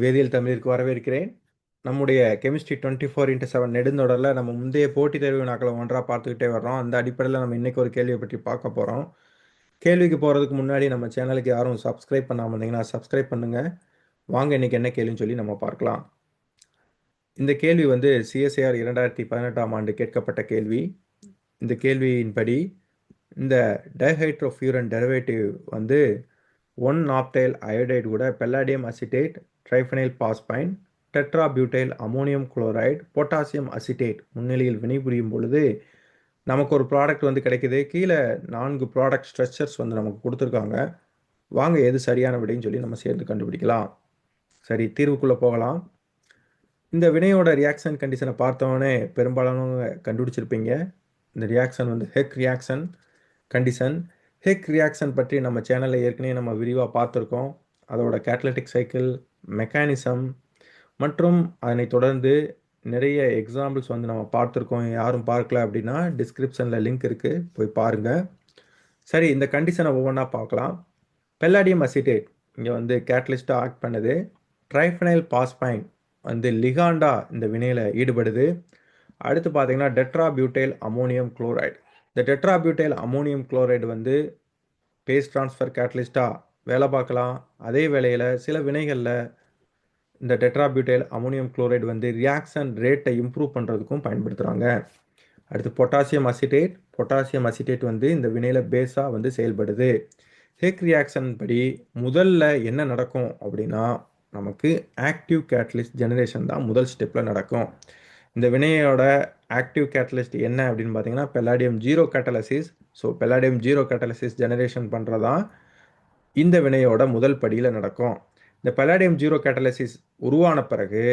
வேதியியல் தமிழிற்கு வரவேற்கிறேன். நம்முடைய கெமிஸ்ட்ரி 24x7 நெடுந்தொடரில் நம்ம முந்தைய போட்டித் தேர்வு வினாக்களை ஒன்றாக பார்த்துக்கிட்டே வர்றோம். அந்த அடிப்படையில் நம்ம இன்னைக்கு ஒரு கேள்வியை பற்றி பார்க்க போகிறோம். கேள்விக்கு போகிறதுக்கு முன்னாடி நம்ம சேனலுக்கு யாரும் சப்ஸ்கிரைப் பண்ணாமல் இருந்தீங்கன்னா சப்ஸ்கிரைப் பண்ணுங்கள். வாங்க இன்னைக்கு என்ன கேள்வின்னு சொல்லி நம்ம பார்க்கலாம். இந்த கேள்வி வந்து CSIR 2018ஆம் ஆண்டு கேட்கப்பட்ட கேள்வி. இந்த கேள்வியின்படி இந்த டைஹைட்ரோஃபியூரன் டெரிவேட்டிவ் வந்து 1-நாப்தைல் அயோடைடு கூட palladium acetate, triphenyl phosphine, tetrabutyl ammonium chloride, potassium acetate முன்னிலையில் வினைபுரியும் பொழுது நமக்கு ஒரு ப்ராடக்ட் வந்து கிடைக்குது. கீழே 4 ப்ராடக்ட் ஸ்ட்ரக்சர்ஸ் வந்து நமக்கு கொடுத்துருக்காங்க. வாங்க எது சரியான விடைன்னு சொல்லி நம்ம சேர்ந்து கண்டுபிடிக்கலாம். சரி, தீர்வுக்குள்ளே போகலாம். இந்த வினையோட ரியாக்ஷன் கண்டிஷனை பார்த்தவொடனே பெரும்பாலானவங்க கண்டுபிடிச்சிருப்பீங்க. இந்த ரியாக்ஷன் வந்து ஹெக் ரியாக்ஷன் கண்டிஷன். ஹெக் ரியாக்ஷன் பற்றி நம்ம சேனலில் ஏற்கனவே நம்ம விரிவாக பார்த்துருக்கோம். அதோட கேட்டலிட்டிக் சைக்கிள், மெக்கானிசம் மற்றும் அதனை தொடர்ந்து நிறைய எக்ஸாம்பிள்ஸ் வந்து நம்ம பார்த்துருக்கோம். யாரும் பார்க்கல அப்படின்னா டிஸ்கிரிப்ஷனில் லிங்க் இருக்குது, போய் பாருங்கள். சரி, இந்த கண்டிஷனை ஒவ்வொன்றா பார்க்கலாம். பெல்லாடியம் அசிட்டேட் இங்கே வந்து கேட்டலிஸ்ட்டாக ஆக்ட் பண்ணுது. ட்ரைஃபனைல் பாஸ்பைன் வந்து லிகாண்டா இந்த வினையில் ஈடுபடுது. அடுத்து பார்த்தீங்கன்னா டெட்ராபியூட்டைல் அமோனியம் குளோரைடு. இந்த டெட்ராபியூட்டைல் அமோனியம் குளோரைடு வந்து பேஸ் ட்ரான்ஸ்ஃபர் கேட்டலிஸ்ட்டாக வேலை பார்க்கலாம். அதே வேளையில் சில வினைகளில் இந்த டெட்ராபியூட்டைல் அமோனியம் குளோரைடு வந்து ரியாக்ஷன் ரேட்டை இம்ப்ரூவ் பண்ணுறதுக்கும் பயன்படுத்துகிறாங்க. அடுத்து பொட்டாசியம் அசிட்டேட் வந்து இந்த வினையில் பேஸாக வந்து செயல்படுது. ஹெக் ரியாக்ஷன் படி முதல்ல என்ன நடக்கும் அப்படின்னா நமக்கு ஆக்டிவ் கேட்டலிஸ்ட் ஜெனரேஷன் தான் முதல் ஸ்டெப்பில் நடக்கும். இந்த வினையோட ஆக்டிவ் கேட்டலிஸ்ட் என்ன அப்படின்னு பார்த்தீங்கன்னா palladium zero catalysis. So palladium zero catalysis generation பண்ணுறதான் இந்த வினையோட முதல் படியில் நடக்கும். இந்த பெல்லாடியம் ஜீரோ கேட்டலிசிஸ் உருவான பிறகு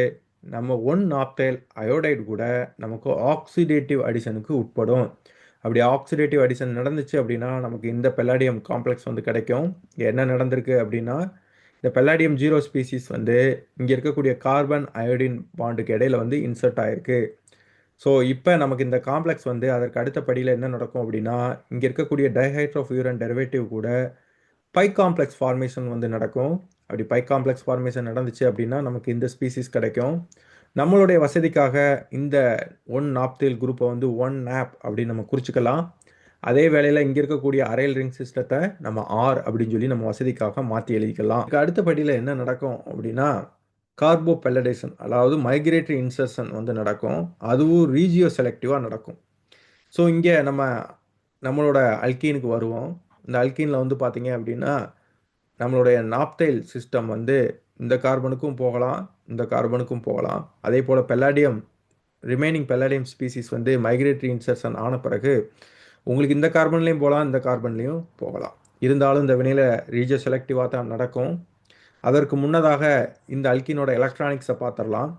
நம்ம 1-நாப்தைல் அயோடைடு கூட நமக்கு ஆக்சிடேட்டிவ் அடிஷனுக்கு உட்படும். அப்படி ஆக்சிடேட்டிவ் அடிஷன் நடந்துச்சு அப்படின்னா நமக்கு இந்த பெல்லாடியம் காம்ப்ளெக்ஸ் வந்து கிடைக்கும். என்ன நடந்திருக்கு அப்படின்னா இந்த பெல்லாடியம் ஜீரோ ஸ்பீசிஸ் வந்து இங்கே இருக்கக்கூடிய கார்பன் அயோடின் பாண்டுக்கு இடையில வந்து இன்சர்ட் ஆகிருக்கு. ஸோ இப்போ நமக்கு இந்த காம்ப்ளெக்ஸ் வந்து அதற்கு அடுத்த படியில் என்ன நடக்கும் அப்படின்னா இங்கே இருக்கக்கூடிய டைஹைட்ரோஃபியூரன் டெரிவேட்டிவ் கூட பை காம்ப்ளெக்ஸ் ஃபார்மேஷன் வந்து நடக்கும். அப்படி பை காம்ப்ளெக்ஸ் ஃபார்மேஷன் நடந்துச்சு அப்படின்னா நமக்கு இந்த ஸ்பீசிஸ் கிடைக்கும். நம்மளுடைய வசதிக்காக இந்த 1-நாப்தைல் குரூப்பை வந்து 1-நாப் அப்படின்னு நம்ம குறிச்சிக்கலாம். அதே வேளையில் இங்கே இருக்கக்கூடிய அரைல் ரிங் சிஸ்டத்தை நம்ம ஆர் அப்படின்னு சொல்லி நம்ம வசதிக்காக மாற்றி எழுதிக்கலாம். இதுக்கு அடுத்த படியில் என்ன நடக்கும் அப்படின்னா கார்போ பெல்லடேஷன், அதாவது மைக்ரேட்டரி இன்சர்ஷன் வந்து நடக்கும். அதுவும் ரீஜியோ செலக்டிவாக நடக்கும். ஸோ இங்கே நம்மளோட அல்கீனுக்கு வருவோம். இந்த அல்கீனில் வந்து பார்த்தீங்க அப்படின்னா நம்மளுடைய நாப்தைல் சிஸ்டம் வந்து இந்த கார்பனுக்கும் போகலாம், இந்த கார்பனுக்கும் போகலாம். அதே போல் ரிமைனிங் பெல்லாடியம் ஸ்பீசிஸ் வந்து மைக்ரேட்டரி இன்சர்ஷன் ஆன பிறகு உங்களுக்கு இந்த கார்பன்லேயும் போகலாம், இந்த கார்பன்லேயும் போகலாம். இருந்தாலும் இந்த வினையில் ரீஜியோ செலக்டிவாக தான் நடக்கும். அதற்கு முன்னதாக இந்த அல்கீனோட எலக்ட்ரானிக்ஸை பார்த்துடலாம்.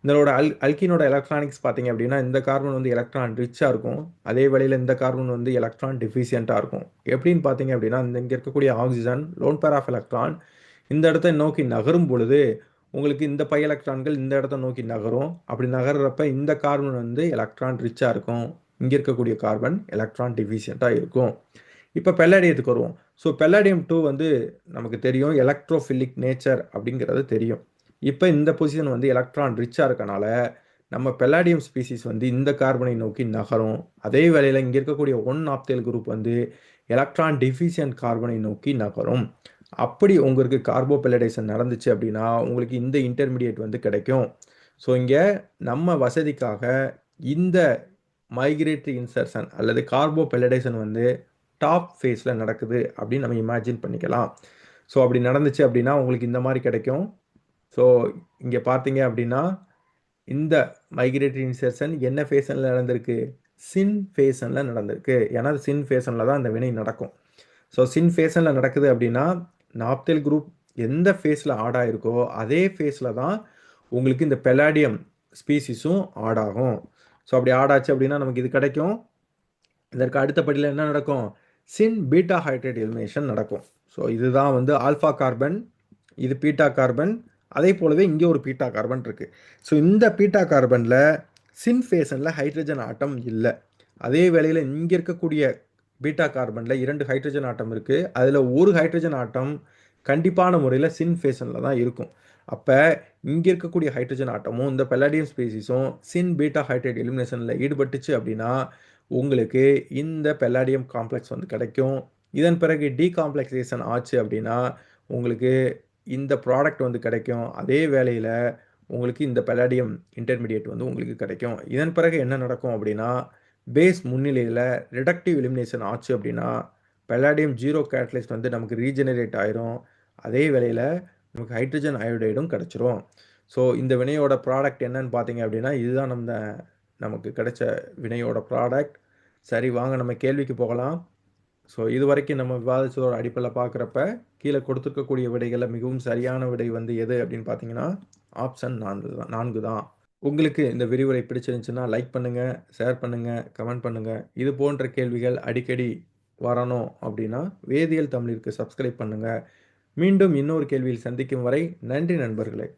இதனோட அல்கீனோட எலக்ட்ரானிக்ஸ் பார்த்தீங்க அப்படின்னா இந்த கார்பன் வந்து எலக்ட்ரான் ரிச்சாக இருக்கும். அதே வேளையில் இந்த கார்பன் வந்து எலக்ட்ரான் டெஃபிஷியண்ட்டாக இருக்கும். எப்படின்னு பார்த்தீங்க அப்படின்னா இங்கே இருக்கக்கூடிய oxygen lone pair of electron இந்த இடத்த நோக்கி நகரும் பொழுது உங்களுக்கு இந்த பை எலக்ட்ரான்கள் இந்த இடத்த நோக்கி நகரும். அப்படி நகர்றப்ப இந்த கார்பன் வந்து எலக்ட்ரான் ரிச்சாக இருக்கும். இங்கே இருக்கக்கூடிய கார்பன் எலக்ட்ரான் டெஃபிஷியண்ட்டாக இருக்கும். இப்போ பெல்லாடியத்துக்கு வருவோம். ஸோ பெல்லாடியம் 2 வந்து நமக்கு தெரியும் எலக்ட்ரோஃபிலிக் நேச்சர் அப்படிங்கிறது தெரியும். இப்போ இந்த பொசிஷன் வந்து எலக்ட்ரான் ரிச்சாக இருக்கனால நம்ம பெல்லாடியம் ஸ்பீசிஸ் வந்து இந்த கார்பனை நோக்கி நகரும். அதே வேளையில் இங்கே இருக்கக்கூடிய 1-நாப்தைல் குரூப் வந்து எலக்ட்ரான் டெஃபிஷியன்ட் கார்பனை நோக்கி நகரும். அப்படி உங்களுக்கு கார்போ பெல்லடேஷன் நடந்துச்சு அப்படின்னா உங்களுக்கு இந்த இன்டர்மீடியேட் வந்து கிடைக்கும். ஸோ இங்கே நம்ம வசதிக்காக இந்த மைக்ரேட்டரி இன்சர்ஷன் அல்லது கார்போ பெல்லடேஷன் வந்து டாப் ஃபேஸில் நடக்குது அப்படின்னு நம்ம இமேஜின் பண்ணிக்கலாம். ஸோ அப்படி நடந்துச்சு அப்படின்னா உங்களுக்கு இந்த மாதிரி கிடைக்கும். ஸோ இங்கே பார்த்தீங்க அப்படின்னா இந்த மைக்ரேட்டரி இன்சர்ஷன் என்ன ஃபேஷனில் நடந்திருக்கு? சின் ஃபேஷனில் நடந்திருக்கு. ஏன்னா சின் ஃபேஷனில் தான் இந்த வினை நடக்கும். ஸோ சின் ஃபேஷனில் நடக்குது அப்படின்னா நாப்தைல் குரூப் எந்த ஃபேஸில் ஆட் ஆகிருக்கோ அதே ஃபேஸில் தான் உங்களுக்கு இந்த பெல்லாடியம் ஸ்பீசிஸும் ஆட் ஆகும். ஸோ அப்படி ஆட் ஆச்சு அப்படின்னா நமக்கு இது கிடைக்கும். இதற்கு அடுத்த படியில் என்ன நடக்கும்? சின் பீட்டா ஹைட்ரேட் எலிமினேஷன் நடக்கும். ஸோ இதுதான் வந்து ஆல்ஃபா கார்பன், இது பீட்டா கார்பன், அதே போலவே இங்கே ஒரு பீட்டா கார்பன் இருக்குது. ஸோ இந்த பீட்டா கார்பனில் சின் ஃபேஷனில் ஹைட்ரஜன் ஆட்டம் இல்லை. அதே வேளையில் இங்கே இருக்கக்கூடிய பீட்டா கார்பனில் 2 ஹைட்ரஜன் ஆட்டம் இருக்குது. அதில் ஒரு ஹைட்ரஜன் ஆட்டம் கண்டிப்பான முறையில் சின் ஃபேஷனில் தான் இருக்கும். அப்போ இங்கே இருக்கக்கூடிய ஹைட்ரஜன் ஆட்டமும் இந்த பெல்லாடியம் ஸ்பீசிஸும் சின் பீட்டா ஹைட்ரேட் எலிமினேஷனில் ஈடுபட்டுச்சு அப்படின்னா உங்களுக்கு இந்த பெல்லாடியம் காம்ப்ளெக்ஸ் வந்து கிடைக்கும். இதன் பிறகு டீகாம்ப்ளெக்சேஷன் ஆச்சு அப்படின்னா உங்களுக்கு இந்த ப்ராடக்ட் வந்து கிடைக்கும். அதே வேளையில் உங்களுக்கு இந்த பெல்லாடியம் இன்டர்மீடியேட் வந்து உங்களுக்கு கிடைக்கும். இதன் பிறகு என்ன நடக்கும் அப்படின்னா பேஸ் முன்னிலையில் ரிடக்டிவ் எலிமினேஷன் ஆச்சு அப்படின்னா பெல்லாடியம் ஜீரோ கேட்டலிஸ்ட் வந்து நமக்கு ரீஜெனரேட் ஆயிரும். அதே வேளையில் நமக்கு ஹைட்ரஜன் அயோடைடும் கிடச்சிரும். ஸோ இந்த வினையோட ப்ராடக்ட் என்னன்னு பார்த்தீங்க அப்படின்னா இதுதான் நமக்கு கிடைச்ச வினையோட ப்ராடக்ட். சரி, வாங்க நம்ம கேள்விக்கு போகலாம். ஸோ இது வரைக்கும் நம்ம விவாதிச்சதோட அடிப்படையில் பார்க்குறப்ப கீழே கொடுத்துருக்கக்கூடிய விடைகளில் மிகவும் சரியான விடை வந்து எது அப்படின்னு பார்த்தீங்கன்னா ஆப்ஷன் 4 தான். உங்களுக்கு இந்த விரிவுரை பிடிச்சிருந்துச்சுன்னா லைக் பண்ணுங்கள், ஷேர் பண்ணுங்கள், கமெண்ட் பண்ணுங்கள். இது போன்ற கேள்விகள் அடிக்கடி வரணும் அப்படின்னா வேதியியல் தமிழிற்கு சப்ஸ்கிரைப் பண்ணுங்கள். மீண்டும் இன்னொரு கேள்வியில் சந்திக்கும் வரை நன்றி நண்பர்களே.